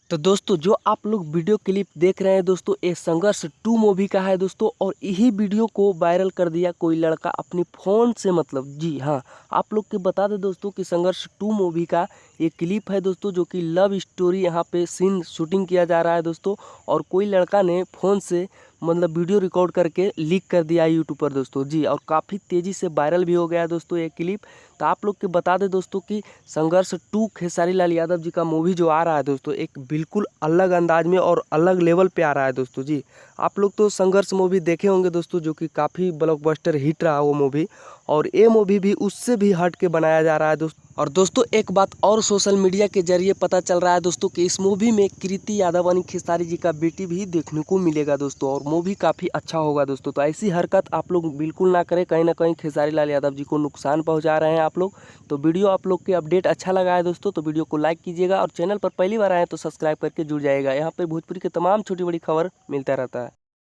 तो दोस्तों जो आप लोग वीडियो क्लिप देख रहे हैं दोस्तों, ये संघर्ष 2 मूवी का है दोस्तों। और यही वीडियो को वायरल कर दिया कोई लड़का अपने फ़ोन से, मतलब जी हाँ, आप लोग के बता दें दोस्तों कि संघर्ष 2 मूवी का ये क्लिप है दोस्तों, जो कि लव स्टोरी यहाँ पे सीन शूटिंग किया जा रहा है दोस्तों। और कोई लड़का ने फ़ोन से मतलब वीडियो रिकॉर्ड करके लीक कर दिया है यूट्यूब पर दोस्तों जी। और काफ़ी तेज़ी से वायरल भी हो गया है दोस्तों ये क्लिप। तो आप लोग के बता दें दोस्तों कि संघर्ष 2 खेसारी लाल यादव जी का मूवी जो आ रहा है दोस्तों, एक बिल्कुल अलग अंदाज में और अलग लेवल पे आ रहा है दोस्तों जी। आप लोग तो संघर्ष मूवी देखे होंगे दोस्तों, जो कि काफ़ी ब्लॉकबस्टर हिट रहा वो मूवी। और ये मूवी भी उससे भी हट के बनाया जा रहा है दोस्तों। और दोस्तों एक बात और सोशल मीडिया के जरिए पता चल रहा है दोस्तों कि इस मूवी में कृति यादव यानी खेसारी जी का बेटी भी देखने को मिलेगा दोस्तों। और मूवी काफ़ी अच्छा होगा दोस्तों। तो ऐसी हरकत आप लोग बिल्कुल ना करें, कहीं ना कहीं खेसारी लाल यादव जी को नुकसान पहुंचा रहे हैं आप लोग। तो वीडियो आप लोग के अपडेट अच्छा लगा है दोस्तों, तो वीडियो को लाइक कीजिएगा। और चैनल पर पहली बार आए तो सब्सक्राइब करके जुड़ जाएगा। यहाँ पर भोजपुरी के तमाम छोटी बड़ी खबर मिलता रहता है।